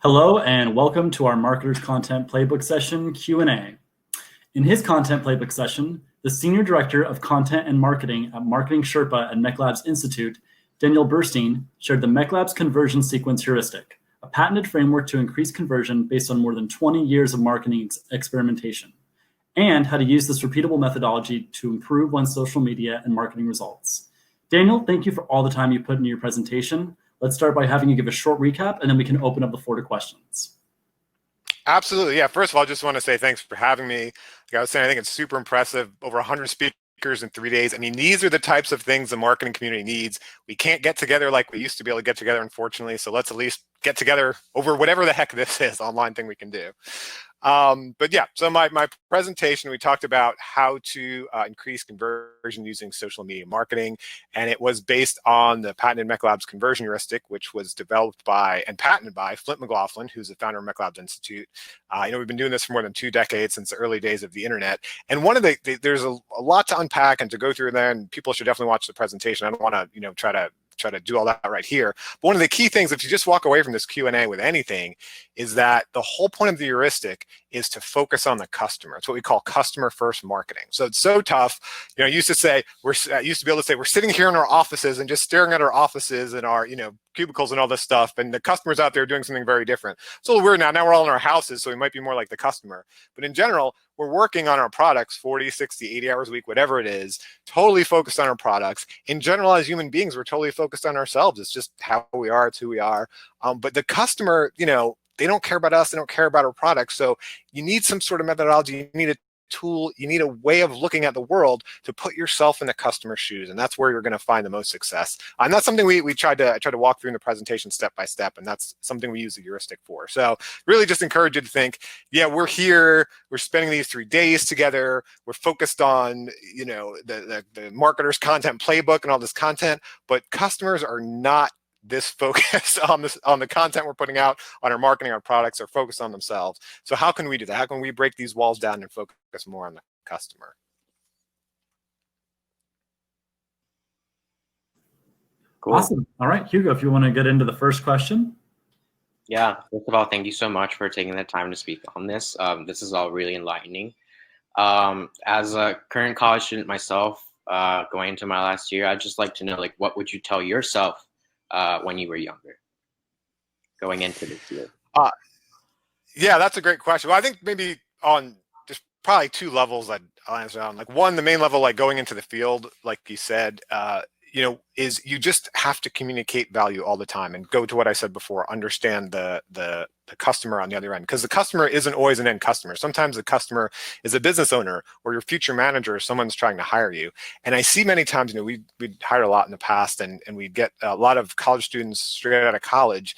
Hello and welcome to our Marketers Content Playbook Session Q&A. In his Content Playbook session, the Senior Director of Content and Marketing at Marketing Sherpa at MechLabs Institute, Daniel Burstein, shared the MechLabs Conversion Sequence Heuristic, a patented framework to increase conversion based on more than 20 years of marketing experimentation, and how to use this repeatable methodology to improve one's social media and marketing results. Daniel, thank you for all the time you put into your presentation. Let's start by having you give a short recap, and then we can open up the floor to questions. Absolutely. Yeah. First of all, I just want to say thanks for having me. Like I was saying, I think it's super impressive. Over 100 speakers in 3 days. I mean, these are the types of things the marketing community needs. We can't get together like we used to be able to get together, unfortunately. So let's at least get together over whatever the heck this is, online thing we can do. But yeah, so my presentation, we talked about how to increase conversion using social media marketing, and it was based on the patented MechLabs conversion heuristic, which was developed by and patented by Flint McLaughlin, who's the founder of MechLabs Institute. We've been doing this for more than 2 decades, since the early days of the internet. And one of there's a lot to unpack and to go through there, and people should definitely watch the presentation. I don't want to try to do all that right here. But one of the key things, if you just walk away from this Q&A with anything, is that the whole point of the heuristic is to focus on the customer. It's what we call customer first marketing. So it's so tough. I used to be able to say we're sitting here in our offices and just staring at our offices and our cubicles and all this stuff, and the customer's out there doing something very different. It's a little weird now. Now we're all in our houses, so we might be more like the customer. But in general, we're working on our products 40, 60, 80 hours a week, whatever it is, totally focused on our products. In general, as human beings, we're totally focused on ourselves. It's just how we are. It's who we are. But the customer, they don't care about us. They don't care about our products. So you need some sort of methodology. You need a tool. You need a way of looking at the world to put yourself in the customer's shoes. And that's where you're going to find the most success. And that's something I tried to walk through in the prepresentation step by step. And that's something we use the heuristic for. So really just encourage you to think, yeah, we're here. We're spending these 3 days together. We're focused on, the marketer's content playbook and all this content, but customers are not this focus on the content we're putting out, on our marketing, our products, are focused on themselves. So how can we do that? How can we break these walls down and focus more on the customer? Cool. Awesome. All right, Hugo, if you want to get into the first question. Yeah, first of all, thank you so much for taking the time to speak on this. This is all really enlightening. As a current college student myself, going into my last year, I'd just like to know, what would you tell yourself when you were younger, going into this year? Yeah, that's a great question. Well, I think maybe on just probably 2 levels I'll answer on. One, the main level, going into the field, like you said, is you just have to communicate value all the time and go to what I said before, understand the customer on the other end, because the customer isn't always an end customer. Sometimes the customer is a business owner or your future manager, or someone's trying to hire you. And I see many times, we'd hired a lot in the past, and we'd get a lot of college students straight out of college.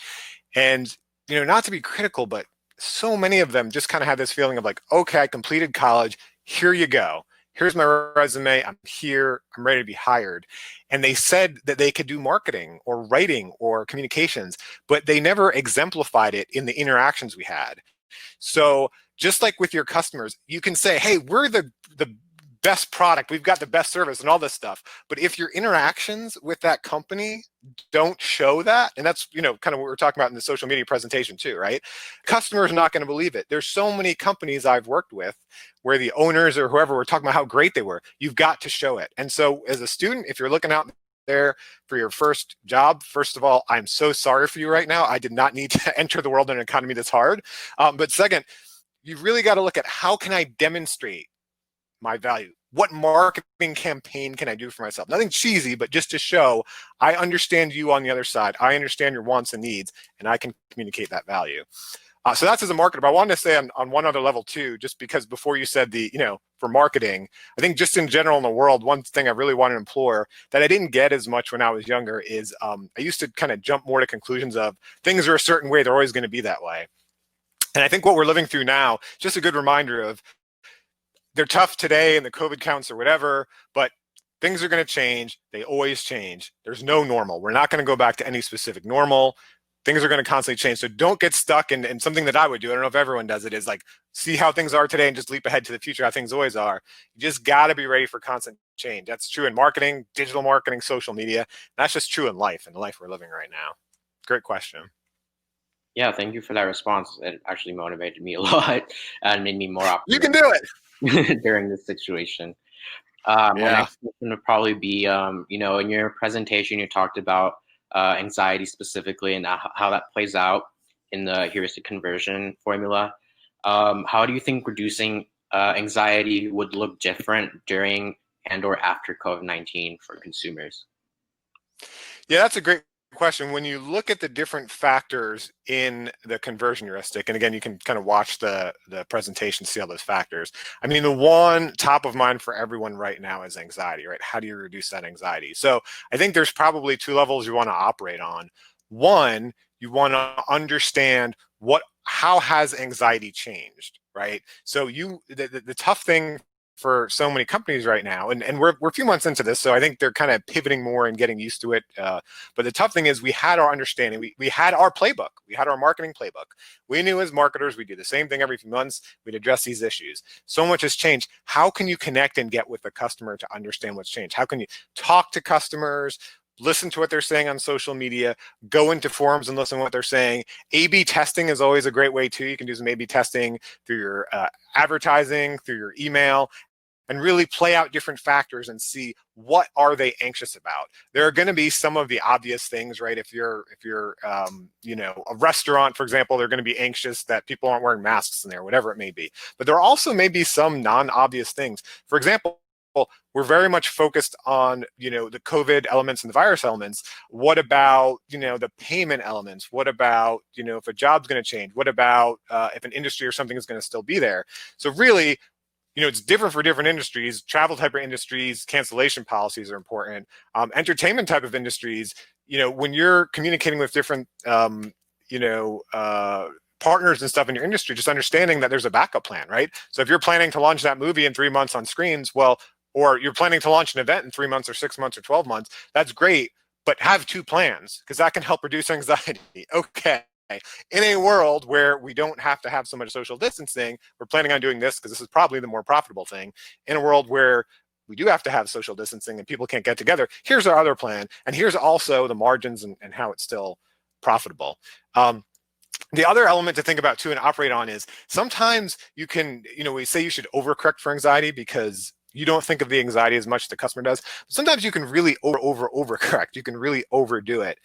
And, not to be critical, but so many of them just kind of have this feeling of okay, I completed college, here you go. Here's my resume, I'm here, I'm ready to be hired. And they said that they could do marketing or writing or communications, but they never exemplified it in the interactions we had. So just like with your customers, you can say, hey, we're the best product, we've got the best service and all this stuff. But if your interactions with that company don't show that, and that's, kind of what we're talking about in the social media presentation too, right? Customers are not going to believe it. There's so many companies I've worked with where the owners or whoever were talking about how great they were. You've got to show it. And so as a student, if you're looking out there for your first job, first of all, I'm so sorry for you right now. I did not need to enter the world in an economy that's hard. But second, you've really got to look at, how can I demonstrate my value? What marketing campaign can I do for myself? Nothing cheesy, but just to show I understand you on the other side. I understand your wants and needs, and I can communicate that value. So that's as a marketer. But I wanted to say on one other level too, just because before you said for marketing, I think just in general in the world, one thing I really want to implore that I didn't get as much when I was younger is I used to kind of jump more to conclusions of things are a certain way, they're always going to be that way. And I think what we're living through now, just a good reminder of, they're tough today and the COVID counts or whatever, but things are going to change. They always change. There's no normal. We're not going to go back to any specific normal. Things are going to constantly change. So don't get stuck in something that I would do. I don't know if everyone does it, is see how things are today and just leap ahead to the future, how things always are. You just got to be ready for constant change. That's true in marketing, digital marketing, social media. That's just true in life, in the life we're living right now. Great question. Yeah, thank you for that response. It actually motivated me a lot and made me more You can do it. optimistic during this situation. My Yeah. next question would probably be, in your presentation, you talked about anxiety specifically and how that plays out in the heuristic conversion formula. How do you think reducing anxiety would look different during and or after COVID-19 for consumers? Yeah, that's a great question. When you look at the different factors in the conversion heuristic, and again, you can kind of watch the presentation, see all those factors. I mean, the one top of mind for everyone right now is anxiety, right? How do you reduce that anxiety? So I think there's probably two levels you want to operate on. One, you want to understand how has anxiety changed, right? So the tough thing for so many companies right now, and we're a few months into this, so I think they're kind of pivoting more and getting used to it. But the tough thing is we had our understanding, we had our playbook, we had our marketing playbook. We knew as marketers we do the same thing every few months, we'd address these issues. So much has changed. How can you connect and get with the customer to understand what's changed? How can you talk to customers, listen to what they're saying on social media, go into forums and listen to what they're saying? A/B testing is always a great way too. You can do some A/B testing through your advertising, through your email, and really play out different factors and see what are they anxious about. There are going to be some of the obvious things, right? If you're a restaurant, for example, they're going to be anxious that people aren't wearing masks in there, whatever it may be. But there also may be some non-obvious things. For example, we're very much focused on the COVID elements and the virus elements. What about the payment elements? What about if a job's going to change? What about if an industry or something is going to still be there? So really, it's different for different industries. Travel type of industries, cancellation policies are important. Entertainment type of industries, when you're communicating with different, partners and stuff in your industry, just understanding that there's a backup plan, right? So if you're planning to launch that movie in 3 months on screens, or you're planning to launch an event in 3 months or 6 months or 12 months, that's great, but have two plans because that can help reduce anxiety. Okay. In a world where we don't have to have so much social distancing, we're planning on doing this because this is probably the more profitable thing. In a world where we do have to have social distancing and people can't get together, here's our other plan. And here's also the margins and how it's still profitable. The other element to think about too and operate on is sometimes you can, we say you should overcorrect for anxiety because you don't think of the anxiety as much as the customer does. But sometimes you can really overcorrect. You can really overdo it.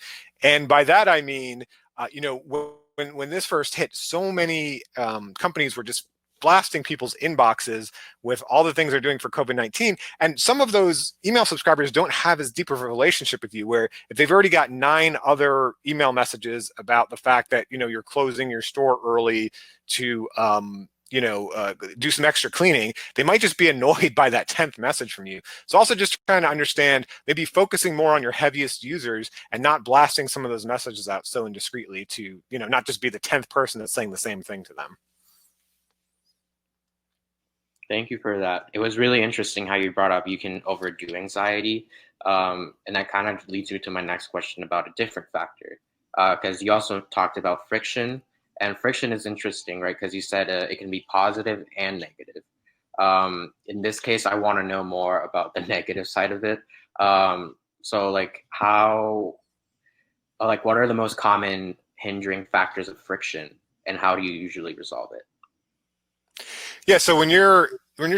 And by that, I mean, when this first hit, so many companies were just blasting people's inboxes with all the things they're doing for COVID-19. And some of those email subscribers don't have as deep of a relationship with you, where if they've already got 9 other email messages about the fact that, you're closing your store early to, do some extra cleaning, they might just be annoyed by that 10th message from you. So also just trying to understand, maybe focusing more on your heaviest users and not blasting some of those messages out so indiscreetly to, not just be the 10th person that's saying the same thing to them. Thank you for that. It was really interesting how you brought up you can overdo anxiety. And that kind of leads me to my next question about a different factor. Because you also talked about friction. And friction is interesting, right? Because you said it can be positive and negative. In this case, I want to know more about the negative side of it. So what are the most common hindering factors of friction and how do you usually resolve it? Yeah, so when you're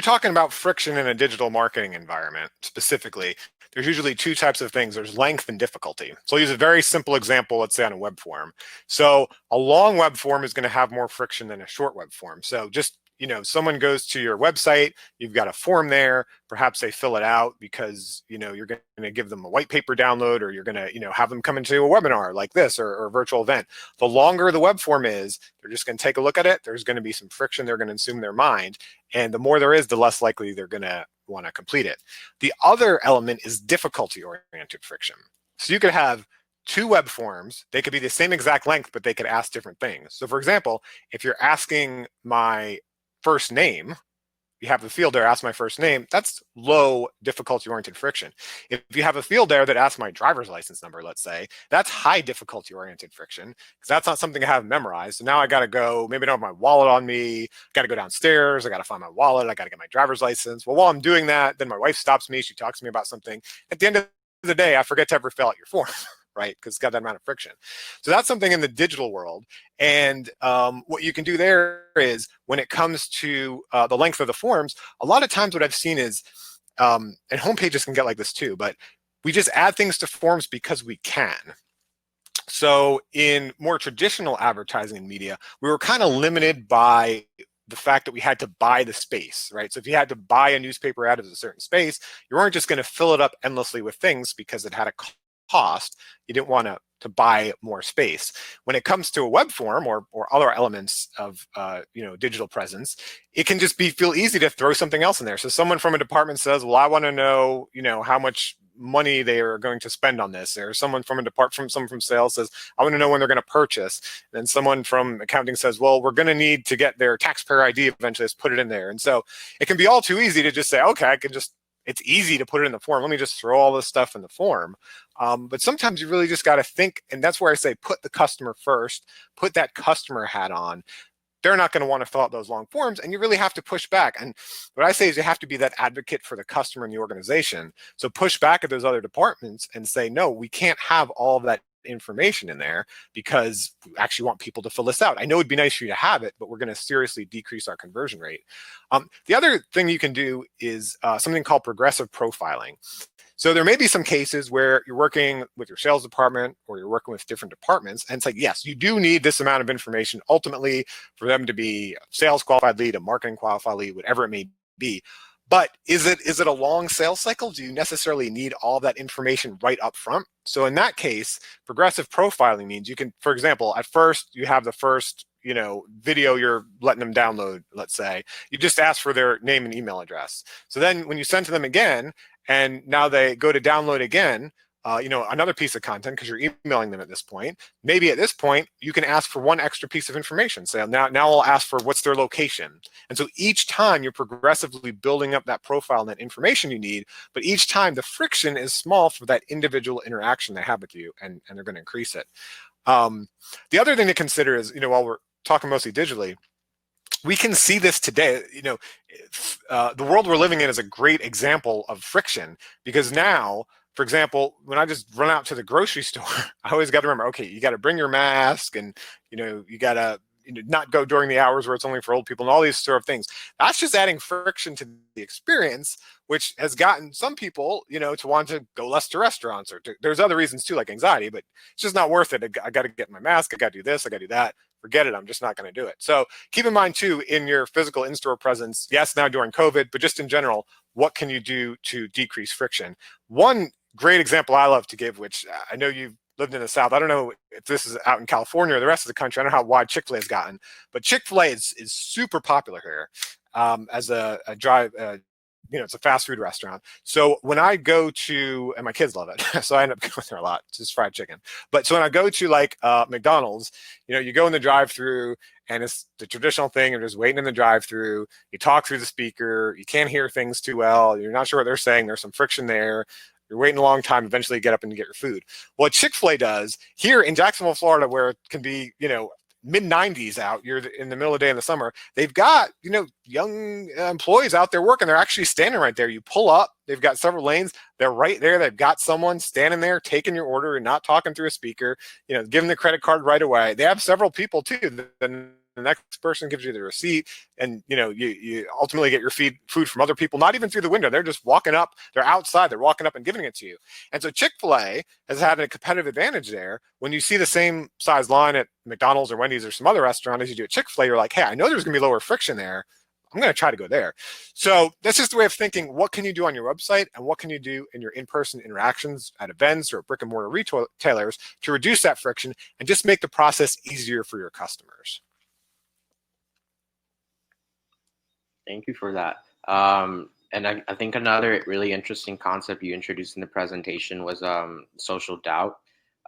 talking about friction in a digital marketing environment specifically, there's usually 2 types of things. There's length and difficulty. So I'll use a very simple example, let's say on a web form. So a long web form is going to have more friction than a short web form. So just, someone goes to your website, you've got a form there, perhaps they fill it out because, you're going to give them a white paper download, or you're going to, have them come into a webinar like this or a virtual event. The longer the web form is, they're just going to take a look at it. There's going to be some friction. They're going to assume their mind. And the more there is, the less likely they're going to want to complete it. The other element is difficulty-oriented friction. So you could have 2 web forms. They could be the same exact length, but they could ask different things. So for example, if you're asking my first name, you have the field there, ask my first name, that's low difficulty-oriented friction. If you have a field there that asks my driver's license number, let's say, that's high difficulty-oriented friction, because that's not something I have memorized. So now I got to go, maybe I don't have my wallet on me, got to go downstairs, I got to find my wallet, I got to get my driver's license. Well, while I'm doing that, then my wife stops me, she talks to me about something. At the end of the day, I forget to ever fill out your form. right? Because it's got that amount of friction. So that's something in the digital world. And what you can do there is when it comes to the length of the forms, a lot of times what I've seen is, and homepages can get like this too, but we just add things to forms because we can. So in more traditional advertising and media, we were kind of limited by the fact that we had to buy the space, right? So if you had to buy a newspaper ad of a certain space, you weren't just going to fill it up endlessly with things because it had a cost. You didn't want to buy more space. When it comes to a web form or other elements of digital presence, it can just feel easy to throw something else in there. So someone from a department says, well, I want to know, how much money they are going to spend on this, or someone from someone from sales says, I want to know when they're going to purchase. Then someone from accounting says, well, we're going to need to get their taxpayer ID eventually, let's put it in there. And so it can be all too easy to just say, okay, it's easy to put it in the form. Let me just throw all this stuff in the form. But sometimes you really just got to think, and that's where I say put the customer first, put that customer hat on. They're not going to want to fill out those long forms, and you really have to push back. And what I say is you have to be that advocate for the customer in the organization. So push back at those other departments and say, no, we can't have all of that information in there because we actually want people to fill this out. I know it'd be nice for you to have it, but we're going to seriously decrease our conversion rate. The other thing you can do is something called progressive profiling. So there may be some cases where you're working with your sales department or you're working with different departments, and it's like, yes, you do need this amount of information ultimately for them to be a sales qualified lead, a marketing qualified lead, whatever it may be. But is it a long sales cycle? Do you necessarily need all that information right up front? So in that case, progressive profiling means you can, for example, at first you have the first video you're letting them download, let's say, you just ask for their name and email address. So then when you send to them again, and now they go to download again, another piece of content because you're emailing them at this point. Maybe at this point, you can ask for one extra piece of information. So now I'll ask for what's their location. And so each time you're progressively building up that profile and that information you need, but each time the friction is small for that individual interaction they have with you, and they're going to increase it. The other thing to consider is, while we're talking mostly digitally, we can see this today. The world we're living in is a great example of friction, because now, for example, when I just run out to the grocery store, I always got to remember, okay, you got to bring your mask, and you got to not go during the hours where it's only for old people, and all these sort of things. That's just adding friction to the experience, which has gotten some people, to want to go less to restaurants, or there's other reasons too, like anxiety, but it's just not worth it. I got to get my mask. I got to do this. I got to do that. Forget it. I'm just not going to do it. So keep in mind too, in your physical in-store presence, yes, now during COVID, but just in general, what can you do to decrease friction? One great example I love to give, which I know you've lived in the South. I don't know if this is out in California or the rest of the country. I don't know how wide Chick-fil-A has gotten, but Chick-fil-A is super popular here as a drive. It's a fast food restaurant. So when I go to, and my kids love it, so I end up going there a lot. It's just fried chicken. But so when I go to like McDonald's, you go in the drive-through, and it's the traditional thing. You're just waiting in the drive-through. You talk through the speaker. You can't hear things too well. You're not sure what they're saying. There's some friction there. You're waiting a long time. Eventually, you get up and you get your food. What Chick-fil-A does here in Jacksonville, Florida, where it can be, mid-90s out, you're in the middle of the day in the summer, they've got young employees out there working. They're actually standing right there. You pull up, they've got several lanes, they're right there. They've got someone standing there taking your order and not talking through a speaker, giving the credit card right away. They have several people too. Then the next person gives you the receipt, and you ultimately get your food from other people, not even through the window. They're just walking up, they're outside, they're walking up and giving it to you. And so Chick-fil-A has had a competitive advantage there. When you see the same size line at McDonald's or Wendy's or some other restaurant as you do at Chick-fil-A, you're like, hey, I know there's gonna be lower friction there. I'm going to try to go there. So that's just the way of thinking. What can you do on your website, and what can you do in your in-person interactions at events or brick and mortar retailers to reduce that friction and just make the process easier for your customers? Thank you for that. And I think another really interesting concept you introduced in the presentation was social doubt.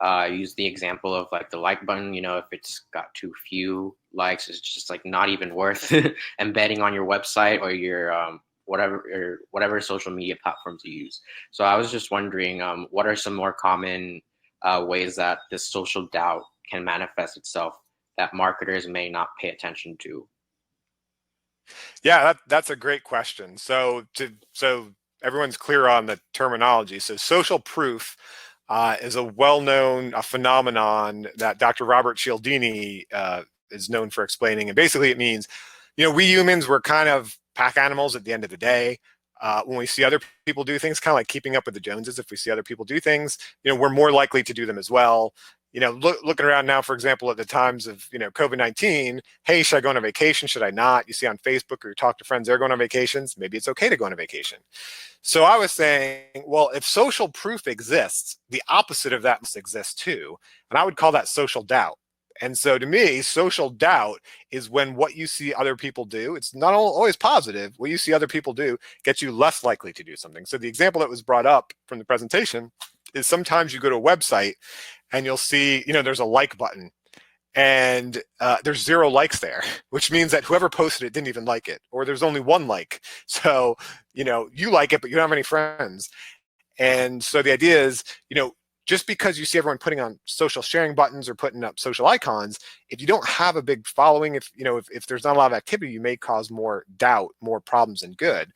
I used the example of like the like button. If it's got too few likes, it's just like not even worth embedding on your website or your whatever social media platforms you use. So I was just wondering, what are some more common ways that this social doubt can manifest itself that marketers may not pay attention to? Yeah, that's a great question. So everyone's clear on the terminology. So social proof is a well-known phenomenon that Dr. Robert Cialdini is known for explaining. And basically it means, we humans, we're kind of pack animals at the end of the day. When we see other people do things, kind of like keeping up with the Joneses, if we see other people do things, we're more likely to do them as well. Looking around now, for example, at the times of, COVID-19, hey, should I go on a vacation? Should I not? You see on Facebook or you talk to friends, they're going on vacations. Maybe it's okay to go on a vacation. So I was saying, well, if social proof exists, the opposite of that must exist too. And I would call that social doubt. And so to me, social doubt is when what you see other people do, it's not always positive, what you see other people do gets you less likely to do something. So the example that was brought up from the presentation is sometimes you go to a website and you'll see, there's a like button and there's 0 likes there, which means that whoever posted it didn't even like it, or there's only 1 like. So, you like it, but you don't have any friends. And so the idea is, just because you see everyone putting on social sharing buttons or putting up social icons, if you don't have a big following, if there's not a lot of activity, you may cause more doubt, more problems than good.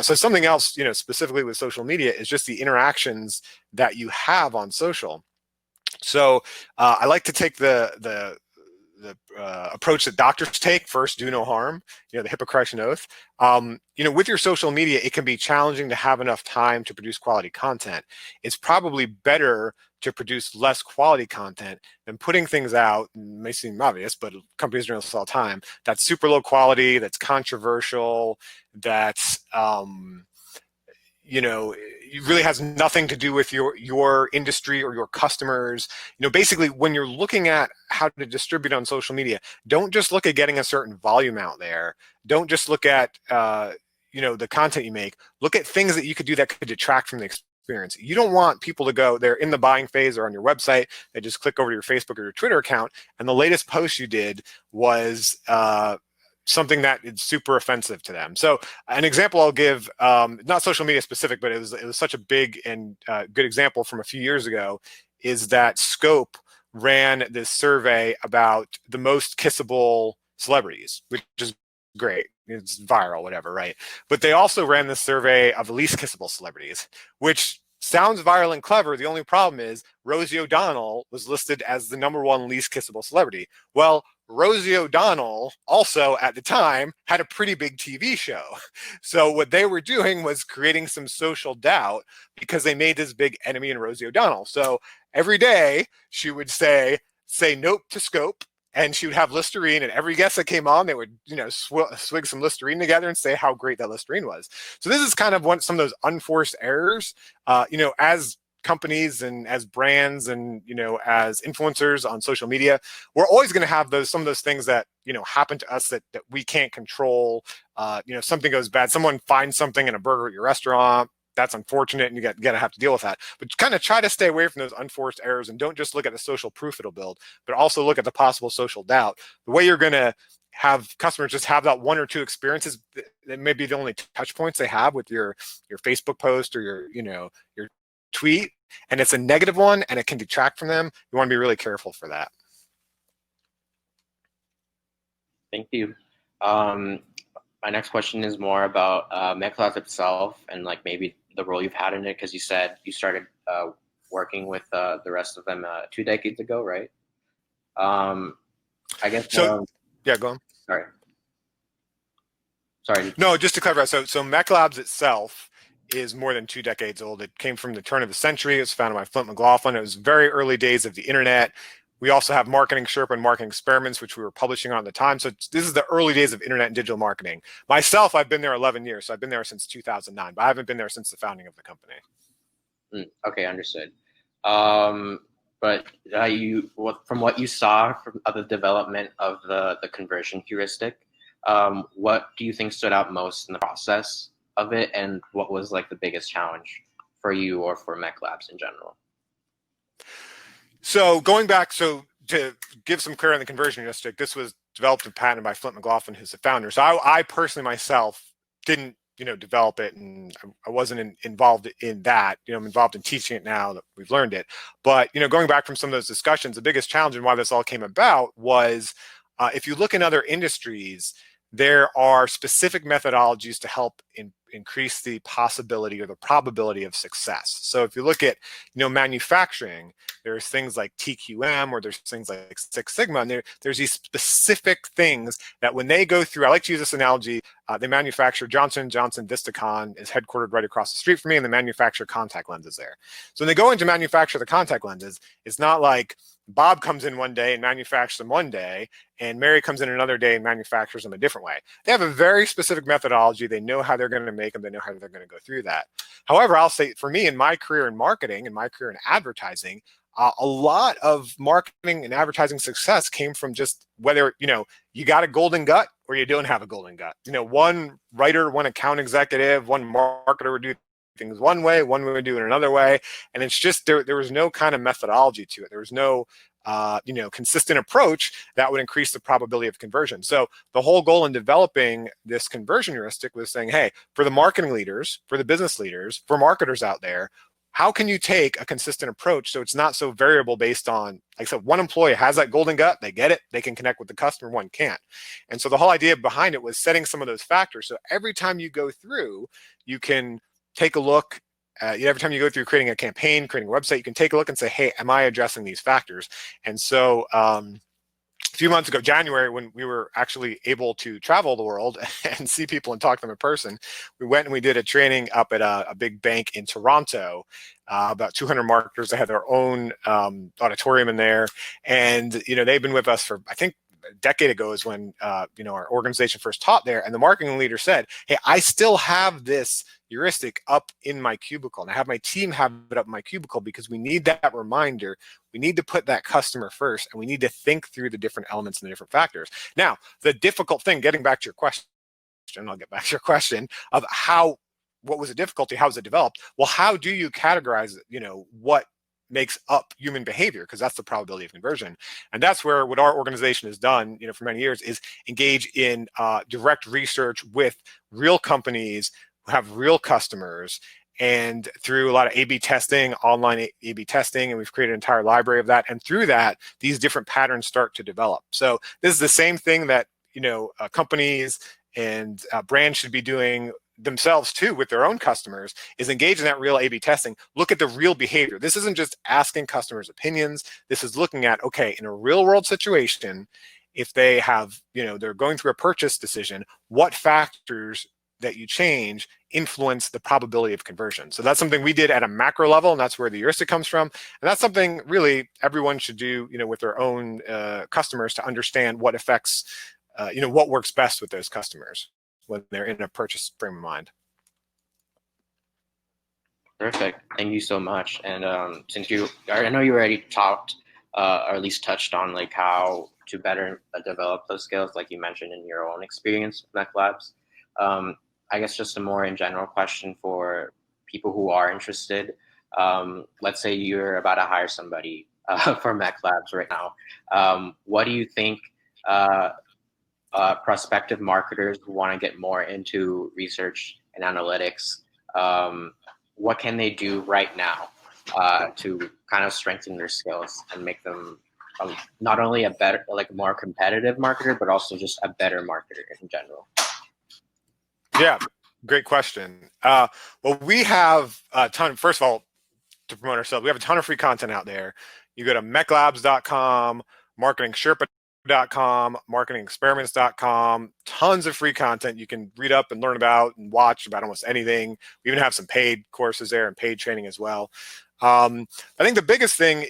So something else, specifically with social media is just the interactions that you have on social. So I like to take the approach that doctors take: first, do no harm, the Hippocratic oath. With your social media, it can be challenging to have enough time to produce quality content. It's probably better to produce less quality content than putting things out, it may seem obvious, but companies do this all the time, that's super low quality, that's controversial, that's it really has nothing to do with your industry or your customers. Basically, when you're looking at how to distribute on social media, don't just look at getting a certain volume out there. Don't just look at the content you make. Look at things that you could do that could detract from the experience. You don't want people to go, they're in the buying phase or on your website, they just click over to your Facebook or your Twitter account, and the latest post you did was something that is super offensive to them. So an example I'll give, not social media specific, but it was such a big and good example from a few years ago, is that Scope ran this survey about the most kissable celebrities, which is great. It's viral, whatever, right? But they also ran this survey of the least kissable celebrities, which sounds viral and clever. The only problem is Rosie O'Donnell was listed as the #1 least kissable celebrity. Well, Rosie O'Donnell also at the time had a pretty big TV show. So what they were doing was creating some social doubt because they made this big enemy in Rosie O'Donnell. So every day she would say nope to Scope, and she would have Listerine, and every guest that came on, they would, swig some Listerine together and say how great that Listerine was. So this is kind of some of those unforced errors, as companies and as brands and, as influencers on social media, we're always going to have some of those things that, happen to us that we can't control. Something goes bad. Someone finds something in a burger at your restaurant. That's unfortunate, and you got to have to deal with that. But kind of try to stay away from those unforced errors, and don't just look at the social proof it'll build, but also look at the possible social doubt. The way you're going to have customers just have that 1 or 2 experiences that may be the only touch points they have with your Facebook post or your tweet, and it's a negative one and it can detract from them. You want to be really careful for that. Thank you. My next question is more about MedCloud itself and maybe the role you've had in it, because you said you started working with the rest of them 2 decades ago, right? I guess. So yeah, go on. Sorry. No, just to clarify. So Mech Labs itself is more than 2 decades old. It came from the turn of the century. It was founded by Flint McLaughlin. It was very early days of the internet. We also have Marketing Sherpa and Marketing Experiments, which we were publishing on at the time. So this is the early days of internet and digital marketing. Myself, I've been there 11 years. So I've been there since 2009, but I haven't been there since the founding of the company. Okay, understood. But from what you saw from the development of the conversion heuristic, what do you think stood out most in the process of it, and what was the biggest challenge for you or for Mech Labs in general? So going back, to give some clarity on the conversion heuristic, this was developed and patented by Flint McLaughlin, who's the founder. So I personally myself didn't develop it, and I wasn't involved in that. I'm involved in teaching it now that we've learned it. But going back from some of those discussions, the biggest challenge and why this all came about was if you look in other industries, there are specific methodologies to help increase the possibility or the probability of success. So if you look at, manufacturing, there's things like TQM, or there's things like Six Sigma, and there's these specific things that when they go through, I like to use this analogy, they manufacture Johnson & Johnson Vistakon is headquartered right across the street from me, and they manufacture contact lenses there. So when they go in to manufacture the contact lenses, it's not like Bob comes in one day and manufactures them one day, and Mary comes in another day and manufactures them a different way. They have a very specific methodology. They know how they're going to make them. They know how they're going to go through that. However, I'll say for me, in my career in marketing and my career in advertising, a lot of marketing and advertising success came from just whether, you got a golden gut or you don't have a golden gut. One writer, one account executive, one marketer would do things one way, one would do it another way. And it's just, there was no kind of methodology to it. There was no, consistent approach that would increase the probability of conversion. So the whole goal in developing this conversion heuristic was saying, hey, for the marketing leaders, for the business leaders, for marketers out there, how can you take a consistent approach so it's not so variable based on, like I said, one employee has that golden gut, they get it, they can connect with the customer, one can't. And so the whole idea behind it was setting some of those factors. So every time you go through, you can take a look. Every time you go through creating a campaign, creating a website, you can take a look and say, hey, am I addressing these factors? And so a few months ago, January, when we were actually able to travel the world and see people and talk to them in person, we went and we did a training up at a big bank in Toronto, about 200 marketers. They had their own auditorium in there. And, they've been with us for, I think, a decade ago is when, our organization first taught there. And the marketing leader said, hey, I still have this heuristic up in my cubicle, and I have my team have it up in my cubicle because we need that reminder. We need to put that customer first, and we need to think through the different elements and the different factors. Now, the difficult thing, getting back to your question, I'll get back to your question of what was the difficulty? How was it developed? Well, how do you categorize, what makes up human behavior? Because that's the probability of conversion. And that's where what our organization has done, for many years is engage in direct research with real companies who have real customers, and through a lot of A/B testing, online A/B testing, and we've created an entire library of that. And through that, these different patterns start to develop. So this is the same thing that, companies and brands should be doing themselves too with their own customers, is engage in that real A/B testing. Look at the real behavior. This isn't just asking customers' opinions. This is looking at, okay, in a real world situation, if they have, they're going through a purchase decision, what factors that you change influence the probability of conversion. So that's something we did at a macro level, and that's where the heuristic comes from. And that's something really everyone should do, with their own customers to understand what affects, what works best with those customers when they're in a purchase frame of mind. Perfect. Thank you so much. And since I know you already talked, or at least touched on like how to better develop those skills, like you mentioned in your own experience with Mech Labs. I guess just a more in general question for people who are interested. Let's say you're about to hire somebody for Mech Labs right now. What do you think prospective marketers who want to get more into research and analytics, what can they do right now to kind of strengthen their skills and make them not only a better, like more competitive marketer, but also just a better marketer in general? Yeah, great question. Well, we have a ton, first of all, to promote ourselves, we have a ton of free content out there. You go to mechlabs.com, marketingsherpa.com, marketingexperiments.com, tons of free content you can read up and learn about and watch about almost anything. We even have some paid courses there and paid training as well. I think the biggest thing,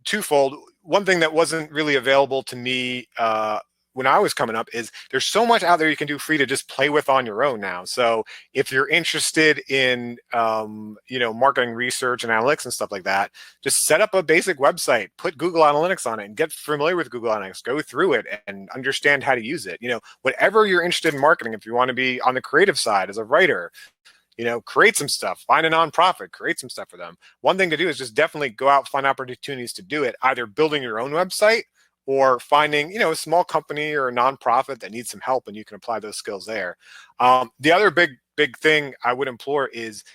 twofold. One thing that wasn't really available to me when I was coming up is there's so much out there you can do free to just play with on your own now. So if you're interested in, marketing research and analytics and stuff like that, just set up a basic website, put Google Analytics on it and get familiar with Google Analytics, go through it and understand how to use it. Whatever you're interested in marketing, if you want to be on the creative side as a writer, create some stuff, find a nonprofit, create some stuff for them. One thing to do is just definitely go out, find opportunities to do it, either building your own website or finding, a small company or a nonprofit that needs some help and you can apply those skills there. The other big thing I would implore is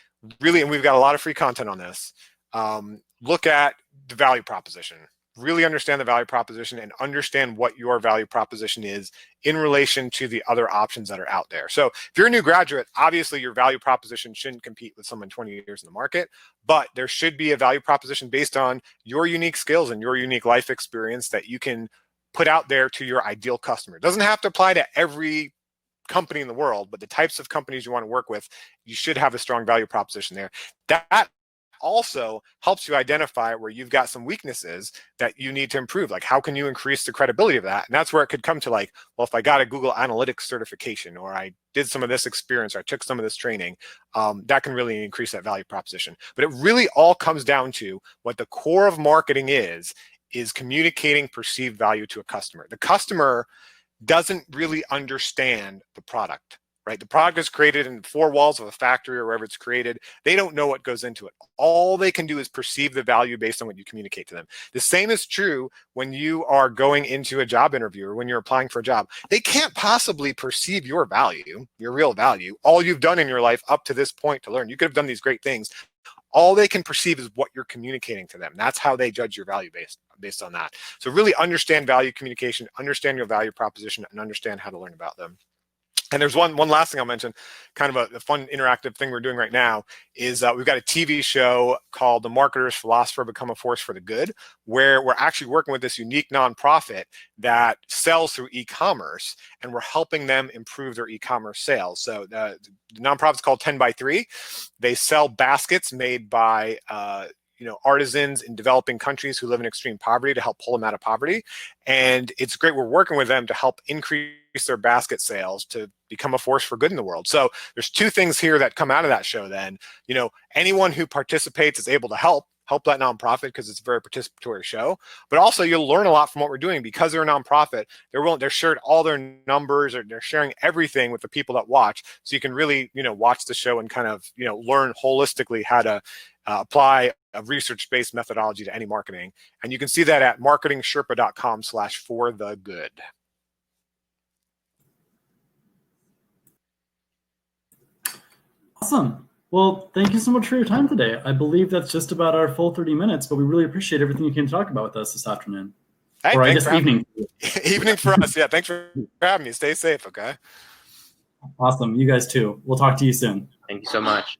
really, and we've got a lot of free content on this, look at the value proposition. really understand the value proposition and understand what your value proposition is in relation to the other options that are out there. So if you're a new graduate, obviously your value proposition shouldn't compete with someone 20 years in the market, but there should be a value proposition based on your unique skills and your unique life experience that you can put out there to your ideal customer. It doesn't have to apply to every company in the world, but the types of companies you want to work with, you should have a strong value proposition there. That also helps you identify where you've got some weaknesses that you need to improve. Like, how can you increase the credibility of that? And that's where it could come to, like, well, if I got a Google Analytics certification, or I did some of this experience, or I took some of this training, that can really increase that value proposition. But it really all comes down to what the core of marketing is communicating perceived value to a customer. The customer doesn't really understand the product, right? The product is created in the four walls of a factory or wherever it's created. They don't know what goes into it. All they can do is perceive the value based on what you communicate to them. The same is true when you are going into a job interview or when you're applying for a job. They can't possibly perceive your value, your real value, all you've done in your life up to this point to learn. You could have done these great things. All they can perceive is what you're communicating to them. That's how they judge your value based on that. So really understand value communication, understand your value proposition, and understand how to learn about them. And there's one last thing I'll mention, kind of a fun interactive thing we're doing right now is we've got a TV show called The Marketer's Philosopher Become a Force for the Good, where we're actually working with this unique nonprofit that sells through e-commerce, and we're helping them improve their e-commerce sales. So the nonprofit's called 10 by 3. They sell baskets made by artisans in developing countries who live in extreme poverty to help pull them out of poverty. And it's great. We're working with them to help increase their basket sales to become a force for good in the world. So there's two things here that come out of that show then. Anyone who participates is able to help that nonprofit because it's a very participatory show. But also you'll learn a lot from what we're doing because they're a nonprofit. They're sharing all their numbers, or they're sharing everything with the people that watch. So you can really, watch the show and kind of, learn holistically how to apply a research-based methodology to any marketing. And you can see that at marketingsherpa.com/forthegood. Awesome. Well, thank you so much for your time today. I believe that's just about our full 30 minutes, but we really appreciate everything you came to talk about with us this afternoon. Hey, or I guess evening. Evening for us. Yeah, thanks for having me. Stay safe, okay? Awesome. You guys too. We'll talk to you soon. Thank you so much.